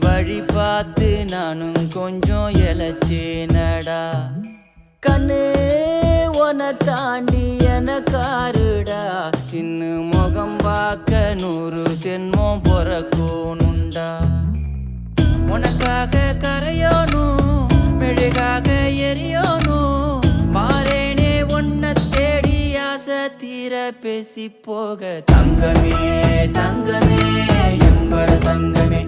வழி பார்த்து நானும் கொஞ்சம் இழைச்சேனடா. கண்ணு உன தாண்டி எனக்காருடா, சின்ன முகம் பார்க்க 100 சென்மம் பொறக்கணுண்டா. உனக்காக கரையோனும் மெழுகாக எரியோனும், மாறேனே உன்னை தேடி ஆசை தீர பேசி போக. தங்கமே தங்கமே என்பட தங்கமே